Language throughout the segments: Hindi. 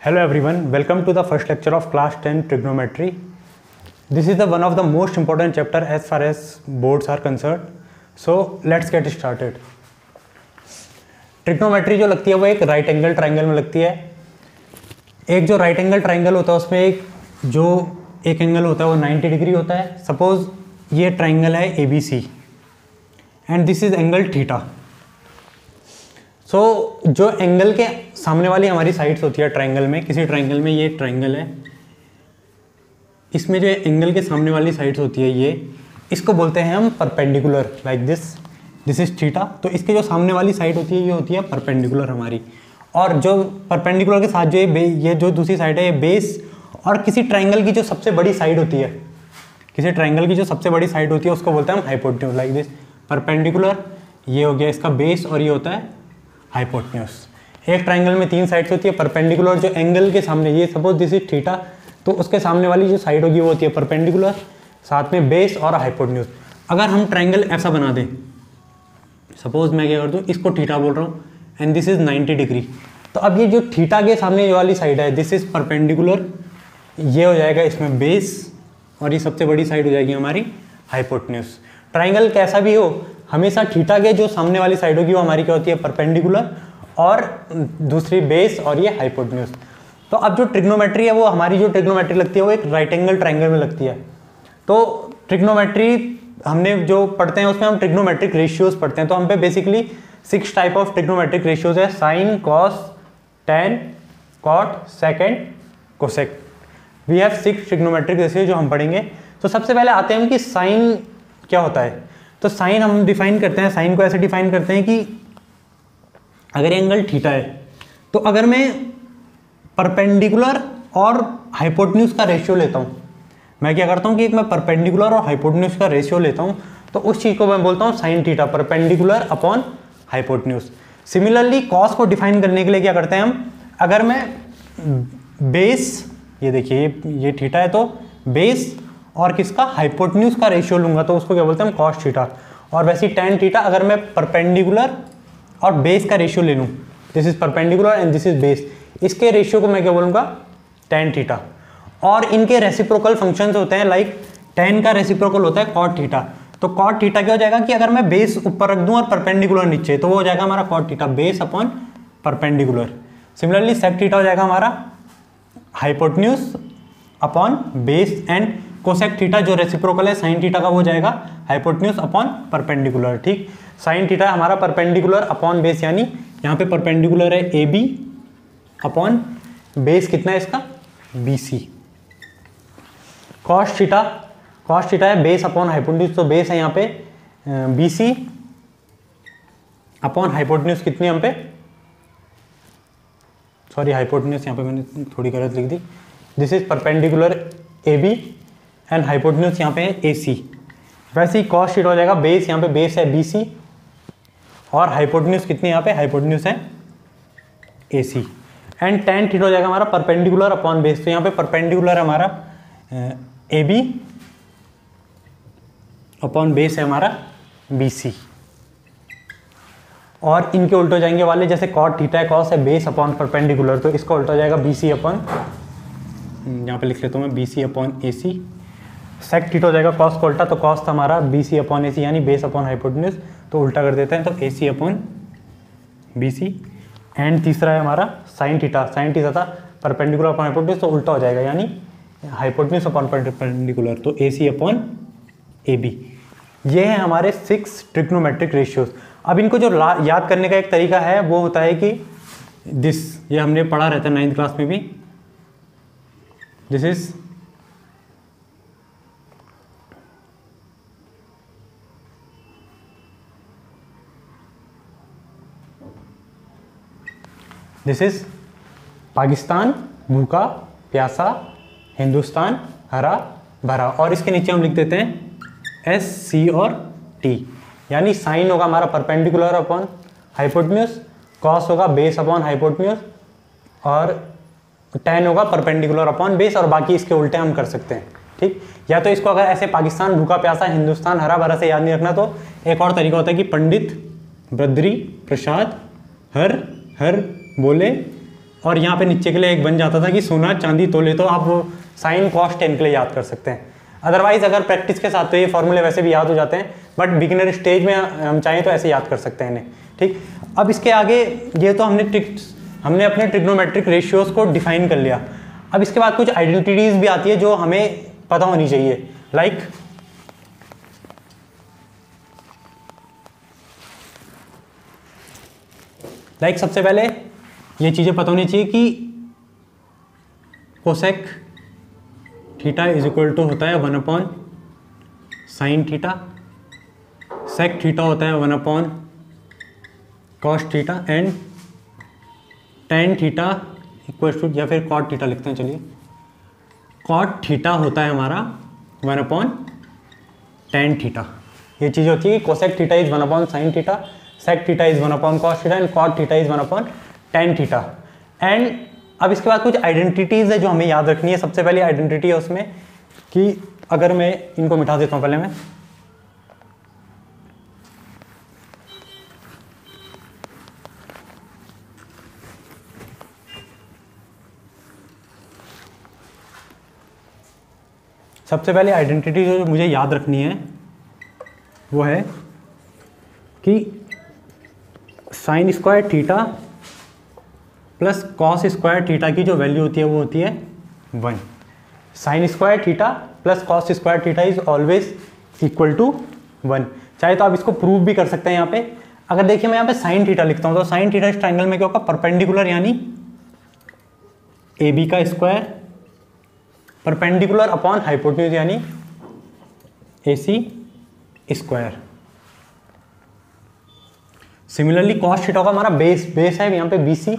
Hello everyone, welcome to the first lecture of class 10 trigonometry. This is the one of the most important chapter as far as boards are concerned. So let's get started. Trigonometry जो लगती है वो एक राइट एंगल ट्राइंगल में लगती है। एक जो राइट एंगल ट्राइंगल होता है उसमें एक एंगल होता है वो 90 डिग्री होता है। सपोज ये ट्राइंगल है ABC and this is angle theta. So जो एंगल के सामने वाली हमारी साइड्स होती है ट्राइंगल में, किसी ट्राइंगल में ये ट्राइंगल है, इसमें जो एंगल के सामने वाली साइड्स होती है ये, इसको बोलते हैं हम perpendicular, like this is theta. तो इसके जो सामने वाली साइड होती है ये होती है परपेंडिकुलर हमारी। और जो परपेंडिकुलर के साथ जो ये जो दूसरी साइड है ये बेस, और किसी ट्राइंगल की जो सबसे बड़ी साइड होती है, किसी ट्राइंगल की जो सबसे बड़ी साइड होती है उसको बोलते हैं हम हाइपोटेन्यूज, लाइक दिस। परपेंडिकुलर ये हो गया इसका बेस और ये होता है हाइपोटेन्यूज। एक ट्राइंगल में तीन साइड्स होती है। परपेंडिकुलर जो एंगल के सामने, ये सपोज दिस इज थीटा, तो उसके सामने वाली जो साइड होगी वो होती है परपेंडिकुलर, साथ में बेस और हाइपोटेन्यूज। अगर हम ट्राइंगल ऐसा बना दें, सपोज मैं क्या कर दूं, इसको थीटा बोल रहा हूँ एंड दिस इज 90 डिग्री, तो अब ये जो थीटा के सामने वाली साइड है दिस इज परपेंडिकुलर, ये हो जाएगा इसमें बेस और ये सबसे बड़ी साइड हो जाएगी हमारी हाइपोटेन्यूज। ट्राइंगल कैसा भी हो, हमेशा थीटा के जो सामने वाली साइड होगी वो हमारी क्या होती है परपेंडिकुलर, और दूसरी बेस और ये हाइपोटेन्यूज। तो अब जो ट्रिग्नोमेट्री है वो हमारी जो ट्रिग्नोमेट्री लगती है वो एक राइट एंगल ट्राइंगल में लगती है। तो ट्रिग्नोमेट्री हमने जो पढ़ते हैं उसमें हम ट्रिग्नोमेट्रिक रेशियोज पढ़ते हैं। तो हम पे basically 6 type of trigonometric ratios है, sine, cos, tan, cot, second, cosec. We have 6 trigonometric ratio जो हम पढ़ेंगे। तो सबसे पहले आते हैं कि साइन क्या होता है। तो साइन हम डिफाइन करते हैं, साइन को ऐसे डिफाइन करते हैं कि अगर एंगल थीटा है तो अगर मैं परपेंडिकुलर और हाइपोटेन्यूज का रेशियो लेता हूँ, मैं क्या करता हूँ कि एक मैं परपेंडिकुलर और हाइपोटेन्यूज का रेशियो लेता हूँ, तो उस चीज़ को मैं बोलता हूँ sine theta, perpendicular upon hypotenuse. Similarly cos को डिफाइन करने के लिए क्या करते हैं हम, अगर मैं बेस, ये देखिए ये थीटा है तो बेस और किसका हाइपोटेन्यूज का रेशियो लूंगा तो उसको क्या बोलते हैं हम कॉस थीटा। और वैसे टैन थीटा अगर मैं परपेंडिकुलर और बेस का रेशियो ले लूँ, this is perpendicular and this is base, इसके रेशियो को मैं क्या बोलूँगा टैन थीटा। और इनके रेसिप्रोकल फंक्शंस होते हैं, लाइक टैन का रेसिप्रोकल होता है कॉट थीटा। तो कॉट थीटा क्या हो जाएगा कि अगर मैं बेस ऊपर रख दूं और परपेंडिकुलर नीचे, तो वो हो जाएगा हमारा cot theta, base upon perpendicular. Similarly sec theta हो जाएगा हमारा hypotenuse upon base, and cosec theta जो रेसिप्रोकल है साइन थीटा का वो जाएगा हाइपोटेन्यूज अपॉन परपेंडिकुलर। ठीक, साइन थीटा हमारा परपेंडिकुलर अपॉन बेस, यानी यहाँ पे परपेंडिकुलर है AB अपॉन बेस कितना है इसका BC। कॉस थीटा है बेस अपॉन हाइपोटेन्यूज, तो बेस है यहाँ पे BC अपॉन हाइपोटेन्यूज कितनी हम पे, सॉरी हाइपोटेन्यूज यहाँ पे मैंने थोड़ी गलत लिख दी, this is perpendicular AB and hypotenuse यहाँ पे है AC। वैसे ही कॉस थीटा हो जाएगा बेस, यहाँ पे बेस है BC और हाइपोटेन्यूज कितनी यहाँ पे, हाइपोटेन्यूज है AC। एंड टैन थीटा हो जाएगा हमारा परपेंडिकुलर अपॉन बेस, तो यहाँ पे परपेंडिकुलर है हमारा AB अपॉन बेस है हमारा BC। और इनके उल्टे हो जाएंगे वाले, जैसे कॉट थीटा है, कॉस है बेस अपॉन परपेंडिकुलर, तो इसका उल्टा हो जाएगा BC अपॉन, यहाँ पे लिख लेता हूँ मैं BC upon AC। Sec theta हो जाएगा कॉस का उल्टा, तो कॉस था हमारा BC अपॉन AC यानी बेस अपॉन हाइपोटेन्यूज, तो उल्टा कर देते हैं तो AC अपॉन BC। एंड तीसरा है हमारा साइन थीटा था परपेंडिकुलर अपॉन हाइपोटेन्यूज, तो उल्टा हो जाएगा यानी हाइपोटेन्यूज अपॉन परपेंडिकुलर, तो AC अपॉन AB। ये है हमारे 6 ट्रिग्नोमेट्रिक रेशियोज। अब इनको जो याद करने का एक तरीका है वो होता है कि दिस, ये हमने पढ़ा रहता है 9th क्लास में भी, दिस इज पाकिस्तान भूखा प्यासा, हिंदुस्तान हरा भरा, और इसके नीचे हम लिख देते हैं S, C और T। यानी साइन होगा हमारा परपेंडिकुलर अपॉन हाइपोटेन्यूज, कॉस होगा बेस अपॉन हाइपोटेन्यूज, और टैन होगा परपेंडिकुलर अपॉन बेस, और बाकी इसके उल्टे हम कर सकते हैं। ठीक, या तो इसको अगर ऐसे पाकिस्तान भूखा प्यासा हिंदुस्तान हरा भरा से याद नहीं रखना तो एक और तरीका होता है कि पंडित बद्री प्रसाद हर हर बोले और यहाँ पे नीचे के लिए एक बन जाता था कि सोना चांदी तोले, तो आप वो साइन कॉस टेन के लिए याद कर सकते हैं। अदरवाइज अगर प्रैक्टिस के साथ तो ये फॉर्मूले वैसे भी याद हो जाते हैं, बट बिगिनर स्टेज में हम चाहें तो ऐसे याद कर सकते हैं इन्हें। ठीक, अब इसके आगे ये तो हमने अपने ट्रिग्नोमेट्रिक रेशियोज को डिफाइन कर लिया। अब इसके बाद कुछ आइडेंटिटीज भी आती है जो हमें पता होनी चाहिए। लाइक सबसे पहले ये चीज़ें पता होनी चाहिए कि cosec theta is equal to होता है 1 upon sine theta, sec theta होता है 1 upon cos theta, and tan theta equal to, या फिर कॉट थीटा लिखते हैं, चलिए कॉट थीटा होता है हमारा 1 अपॉन टेन थीटा। ये चीज़ होती है कि cosec theta is 1 upon sine theta, sec theta is 1 upon cos theta, and cot theta is 1 upon tan theta. And अब इसके बाद कुछ आइडेंटिटीज़ है जो हमें याद रखनी है। सबसे पहली आइडेंटिटी है उसमें कि अगर मैं इनको मिटा देता हूँ पहले मैं, सबसे पहले आइडेंटिटी जो मुझे याद रखनी है वो है कि sine square theta plus cos square theta की जो वैल्यू होती है वो होती है 1। Sine square theta plus cos square theta is always equal to 1। चाहे तो आप इसको प्रूव भी कर सकते हैं यहाँ पे। अगर देखिए मैं यहाँ पे साइन थीटा लिखता हूँ तो साइन थीटा इस ट्राइंगल में क्या होगा, परपेंडिकुलर, यानी ए बी का स्क्वायर परपेंडिकुलर अपॉन हाइपोटेन्यूज यानी ए C square. Similarly cos theta का हमारा बेस है यहाँ पे बी सी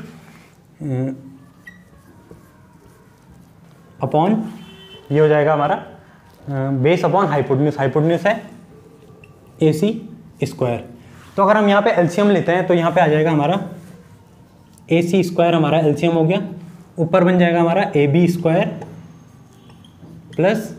अपॉन, ये हो जाएगा हमारा बेस अपॉन हाइपोटेन्यूज है ए सी स्क्वायर। तो अगर हम यहाँ पे एलसीएम लेते हैं तो यहाँ पे आ जाएगा हमारा ए सी स्क्वायर, हमारा एलसीएम हो गया, ऊपर बन जाएगा हमारा A B square plus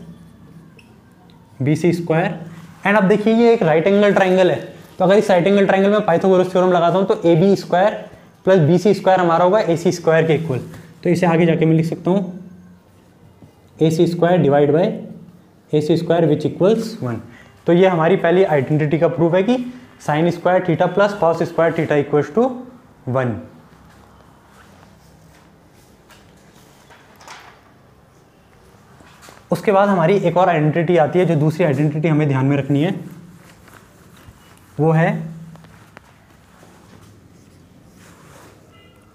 B C square. And अब देखिए ये एक राइट एंगल ट्राइंगल है, तो अगर इस राइट एंगल ट्राइंगल में पाइथागोरस थ्योरम लगाता हूँ तो A B square plus B C square हमारा होगा ए सी स्क्वायर के इक्वल। तो इसे आगे जाके मैं लिख सकता हूँ A C square divide by A C square which equals 1। तो ये हमारी पहली आइडेंटिटी का प्रूफ है कि sine square theta plus cos square theta equals to 1। उसके बाद हमारी एक और आइडेंटिटी आती है, जो दूसरी आइडेंटिटी हमें ध्यान में रखनी है वो है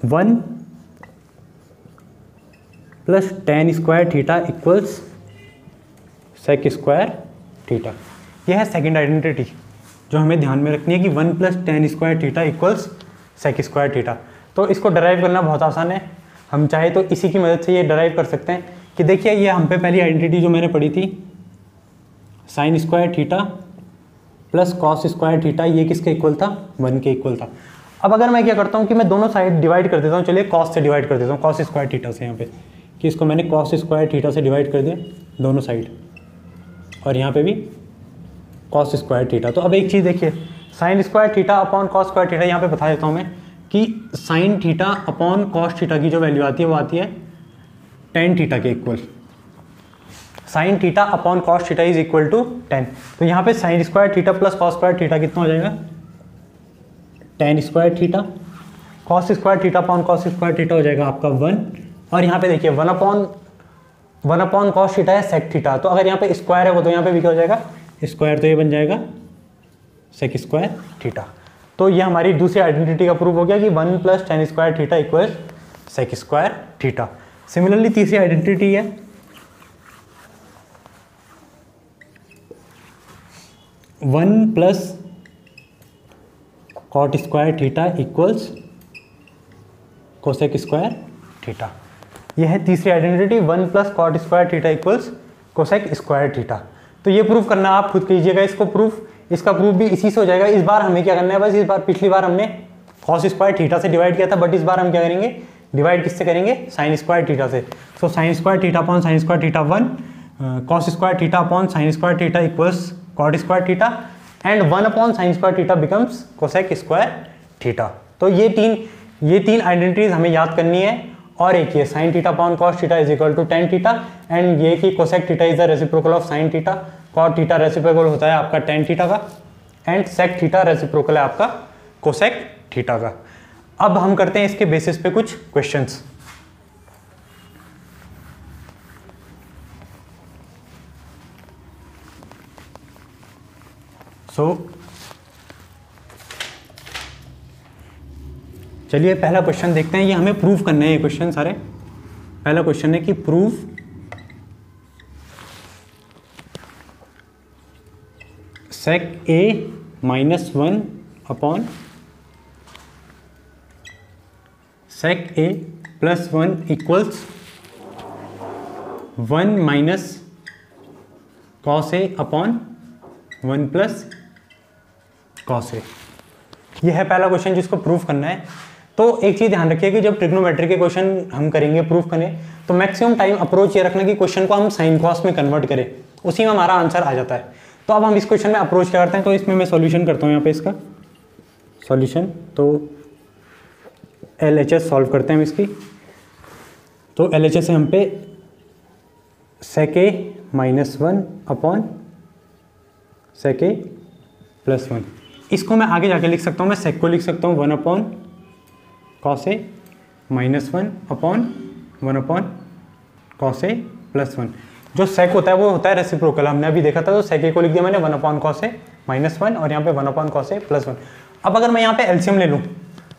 1 plus tan square theta equals sec square theta. यह है सेकंड आइडेंटिटी जो हमें ध्यान में रखनी है कि 1 plus tan square theta equals sec square theta. तो इसको डराइव करना बहुत आसान है, हम चाहे तो इसी की मदद से ये डराइव कर सकते हैं कि देखिए ये हम पे पहली आइडेंटिटी जो मैंने पढ़ी थी sign square theta plus cos square theta, ये किसके इक्वल था, 1 के इक्वल था। अब अगर मैं क्या करता हूँ कि मैं दोनों साइड डिवाइड कर देता हूँ, चलिए कॉस से डिवाइड कर देता हूँ, कॉस स्क्वायर थीटा से, यहाँ पे कि इसको मैंने कॉस स्क्वायर थीटा से डिवाइड कर दिया दोनों साइड, और यहाँ पे भी कॉस स्क्वायर थीटा। तो अब एक चीज़ देखिए, sine square theta upon cos square theta, यहाँ पे बता देता हूँ मैं कि sine theta upon cos theta की जो वैल्यू आती है वो आती है टेन थीटा के equal. Sine theta upon cos theta is equal to 10। तो यहाँ पे sine square theta plus cos square theta कितना हो जाएगा, tan square theta, cos square theta upon cos square theta हो जाएगा आपका 1, और यहाँ पे देखिए 1 अपॉन कॉस थीटा है सेक थीटा, तो अगर यहाँ पे स्क्वायर है वो तो यहाँ पे भी क्या हो जाएगा स्क्वायर, तो ये बन जाएगा सेक स्क्वायर थीटा। तो ये हमारी दूसरी आइडेंटिटी का प्रूफ हो गया कि 1 plus tan square theta equal sec square theta. Similarly तीसरी आइडेंटिटी है 1 plus cot square theta equals cosec square theta. यह है तीसरी identity 1 plus cot square theta equals cosec square theta. तो ये प्रूफ करना आप खुद कीजिएगा इसको प्रूफ, इसका प्रूफ भी इसी से हो जाएगा। इस बार हमें क्या करना है, बस इस बार पिछली बार हमने कॉस स्क्वायर थीटा से डिवाइड किया था, बट इस बार हम क्या करेंगे, डिवाइड किससे करेंगे, साइन स्क्वायर थीटा से। So sine square theta upon sine square theta 1, cos square theta upon sine square theta equals cot square theta, and 1 upon sine square theta becomes cosec square theta. तो ये तीन आइडेंटिटीज हमें याद करनी है, और एक ये sine theta upon cos theta is equal to tan theta, and ये कि cosec theta is the reciprocal of sine theta, cot theta reciprocal होता है आपका टेन थीटा का, एंड सेक थीटा रेसिप्रोकल है आपका कोसेक थीटा का। अब हम करते हैं इसके बेसिस पे कुछ क्वेश्चंस। चलिए पहला क्वेश्चन देखते हैं, ये हमें प्रूव करने हैं ये क्वेश्चन सारे। पहला क्वेश्चन है कि prove sec A minus one upon sec A plus one equals one minus cos A upon one plus cos A. ये है पहला क्वेश्चन जिसको प्रूफ करना है। तो एक चीज़ ध्यान रखिए कि जब ट्रिग्नोमेट्री के क्वेश्चन हम करेंगे प्रूफ करने, तो मैक्सिमम टाइम अप्रोच ये रखना कि क्वेश्चन को हम साइन कॉस में कन्वर्ट करें, उसी में हमारा आंसर आ जाता है। तो अब हम इस क्वेश्चन में अप्रोच क्या करते हैं, तो इसमें मैं सॉल्यूशन करता हूँ यहाँ पे इसका सॉल्यूशन। तो LHS सॉल्व करते हैं हम इसकी। तो LHS है हम पे सेक A minus one upon sec A plus one. इसको मैं आगे जाके लिख सकता हूँ, मैं सेक को लिख सकता हूँ one upon cos A minus one upon cos A plus one. जो सेक होता है वो होता है रेसिप्रोकल, हमने अभी देखा था। तो सेक ए को लिख दिया मैंने one upon cos A minus one, और यहाँ पे one upon cos A plus one. अब अगर मैं यहाँ पे एलसीएम ले लूँ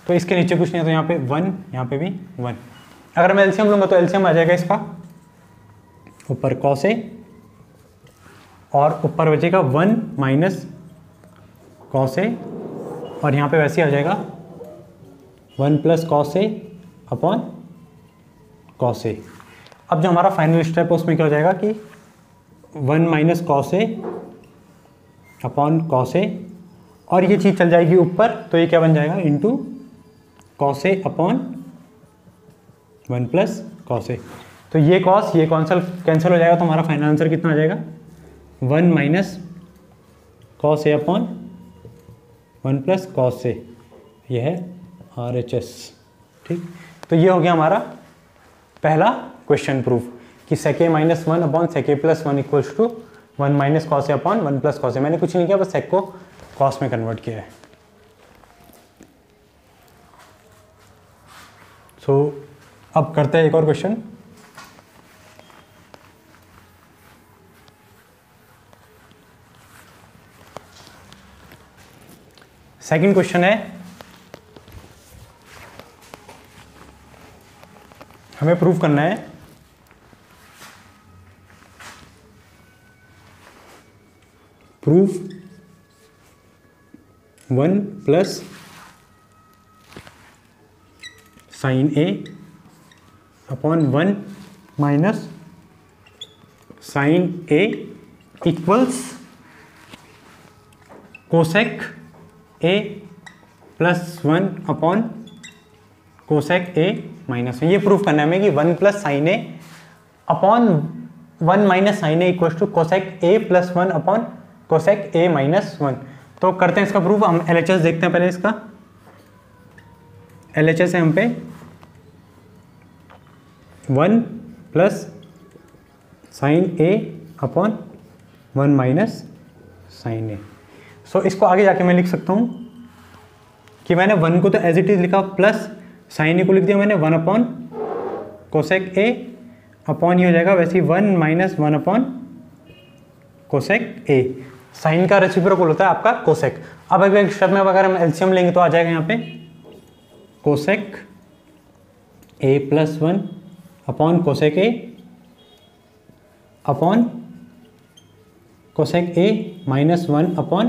तो इसके नीचे कुछ नहीं है, तो यहाँ पे वन, यहाँ पे भी वन। अगर मैं एलसीएम लूँगा तो एलसीएम आ जाएगा इसका ऊपर कॉस ए, और ऊपर बचेगा वन माइनस कॉस ए, और यहाँ पे वैसे ही आ जाएगा one plus cos A upon cos A. अब जो हमारा फाइनल स्टेप है उसमें क्या हो जाएगा कि one minus cos A upon cos A, और ये चीज़ चल जाएगी ऊपर, तो ये क्या बन जाएगा into cos A upon one plus cos A. तो ये कॉस ये कैंसिल हो जाएगा, तो हमारा फाइनल आंसर कितना आ जाएगा one minus cos A upon one plus cos ए। यह है RHS। ठीक, तो ये हो गया हमारा पहला क्वेश्चन प्रूफ कि sec A minus one upon sec A plus one equals to one minus cos A upon one plus cos A. मैंने कुछ नहीं किया, बस सेक को कॉस में कन्वर्ट किया है। सो अब करते हैं एक और क्वेश्चन। सेकंड क्वेश्चन है, हमें प्रूव करना है proof one plus sine A upon one minus sine A equals cosec A plus one upon cosec A minus one. ये प्रूफ करना है हमें कि one plus sine A upon one minus sine A equal to cosec A plus one upon cosec A minus one. तो करते हैं इसका प्रूफ। हम LHS देखते हैं पहले इसका। LHS है हम पे one plus sine A upon one minus sine ए। सो इसको आगे जाके मैं लिख सकता हूँ कि मैंने वन को तो एज इट इज लिखा, प्लस साइन ए को लिख दिया मैंने one upon cosec A upon ये हो जाएगा वैसे ही one minus one upon cosec A. Sine का रेसिप्रोकल होता है आपका कोसेक। अब अगर स्टेप में अगर हम एलसीएम लेंगे तो आ जाएगा यहाँ पे cosec A plus one upon cosec A upon cosec A minus one upon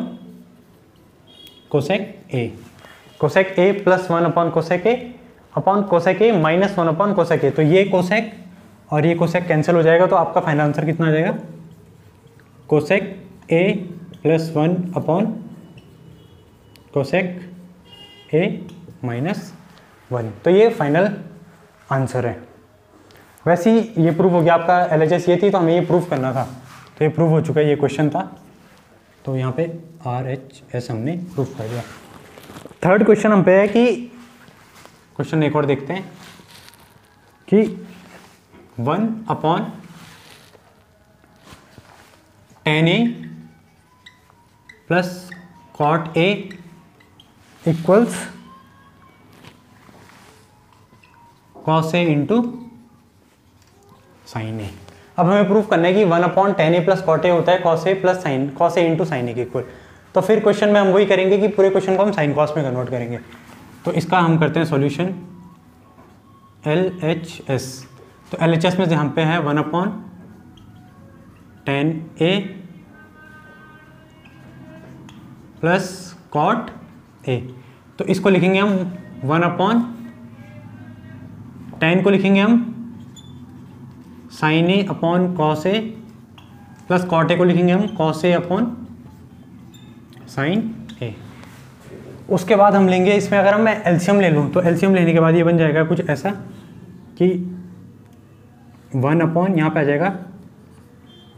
cosec A. Cosec A plus one upon cosec A upon cosec A minus one upon cosec ए। तो ये कोसेक और ये कोसेक कैंसिल हो जाएगा, तो आपका फाइनल आंसर कितना आ जाएगा cosec A plus one upon cosec A minus one. तो ये फाइनल आंसर है। वैसे ही ये प्रूफ हो गया आपका। LHS ये थी तो हमें ये प्रूफ करना था, तो ये प्रूफ हो चुका है, ये क्वेश्चन था। तो यहाँ पे RHS हमने प्रूफ कर दिया। थर्ड क्वेश्चन हम पे है कि क्वेश्चन एक और देखते हैं कि 1/tan A plus cot A equals cos A into sine A. अब हमें प्रूफ करना है कि 1/tan A plus cot A होता है cos A plus sine cos A into sine A के इक्वल। तो फिर क्वेश्चन में हम वही करेंगे कि पूरे क्वेश्चन को हम साइन कॉस में कन्वर्ट करेंगे। तो इसका हम करते हैं सॉल्यूशन LHS। तो LHS में यहाँ पे है 1/tan A plus cot A। तो इसको लिखेंगे हम 1/tan को लिखेंगे हम sin A upon cos A plus cot A को लिखेंगे हम cos A upon sin A। उसके बाद हम लेंगे इसमें, अगर मैं एलसीएम ले लूँ तो एलसीएम लेने के बाद ये बन जाएगा कुछ ऐसा कि 1/, यहाँ पे आ जाएगा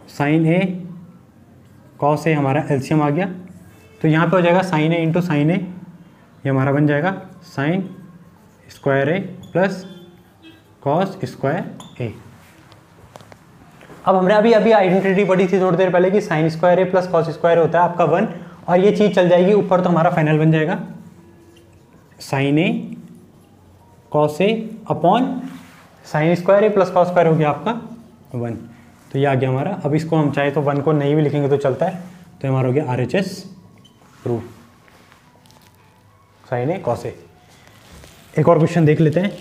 sin A cos A, हमारा एलसीएम आ गया। तो यहाँ पे हो जाएगा sin A इंटू साइन ए, ये हमारा बन जाएगा sin square A plus cos square A। अब हमने अभी आइडेंटिटी पढ़ी थी थोड़ी देर पहले कि sin square A plus cos square होता है आपका 1, और ये चीज़ चल जाएगी ऊपर, तो हमारा फाइनल बन जाएगा sin A cos A upon sin square A plus cos square हो गया आपका 1। तो ये आ गया हमारा। अब इसको हम चाहे तो 1 को नहीं भी लिखेंगे तो चलता है, तो हमारा हो गया RHS proof sin A cos A। एक और क्वेश्चन देख लेते हैं।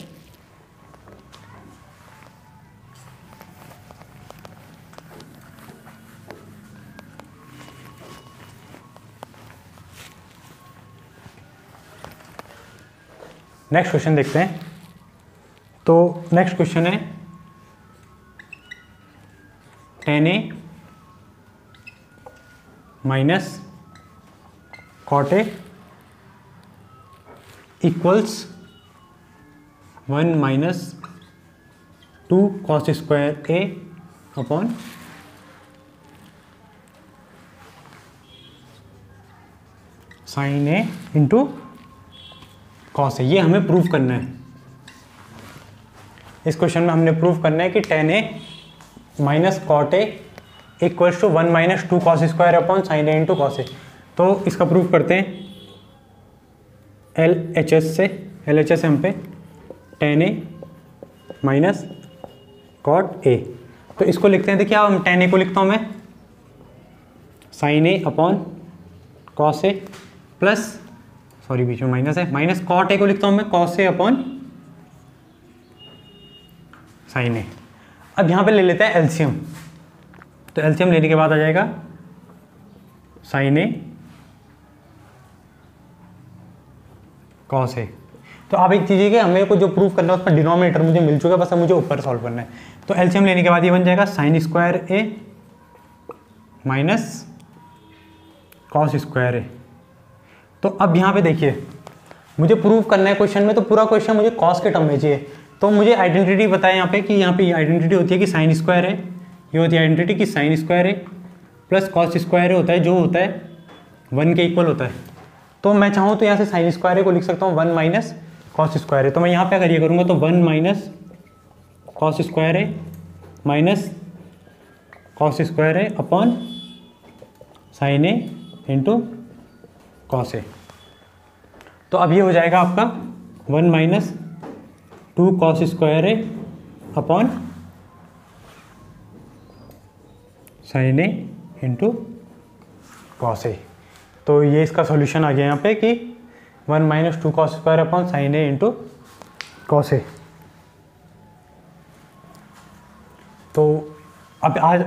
नेक्स्ट क्वेश्चन देखते हैं। तो नेक्स्ट क्वेश्चन है tan A minus cot A equals 1 minus 2 cos square A upon sin A into cos A। ये हमें प्रूफ करना है। इस क्वेश्चन में हमने प्रूफ करना है कि tan A minus cot A equals to 1 minus 2 cos square upon sin A into cos A। तो इसका प्रूफ करते हैं LHS से। LHS हम पे tan A minus cot A। तो इसको लिखते हैं, देखिए हम tan A को लिखता हूँ मैं sin A upon cos A plus, sorry बीच में माइनस है, माइनस cot A को लिखता हूँ मैं cos A upon sin A। अब यहाँ पे ले लेते हैं एलसीएम। तो एलसीएम लेने के बाद आ जाएगा sin A cos A। तो आप एक चीज़ है कि हमें को जो प्रूफ करना है उसमें डिनोमिनेटर मुझे मिल चुका है, बस अब मुझे ऊपर सॉल्व करना है। तो एलसीएम लेने के बाद ये बन जाएगा sin square A minus cos square A। तो अब यहाँ पे देखिए मुझे प्रूफ करना है क्वेश्चन में, तो पूरा क्वेश्चन मुझे कॉस के टर्म में चाहिए। तो मुझे आइडेंटिटी बताएं यहाँ पे कि यहाँ पे आइडेंटिटी होती है कि साइन स्क्वायर है, ये होती है आइडेंटिटी कि साइन स्क्वायर है प्लस कॉस स्क्वायर होता है, जो होता है 1 के इक्वल होता है। तो मैं चाहूँ तो यहाँ से साइन स्क्वायर को लिख सकता हूँ 1 माइनस कॉस स्क्वायर है। तो मैं यहाँ पे अगर ये करूँगा तो 1 माइनस कॉस स्क्वायर है माइनस कॉस स्क्वायर है upon sine A into cos A. तो अब ये हो जाएगा आपका 1 माइनस 2 कॉस स्क्वायर है upon sine A into cos A. तो ये इसका सॉल्यूशन आ गया यहाँ पे कि 1 minus 2 cos square upon sine A into cos A. तो अब आज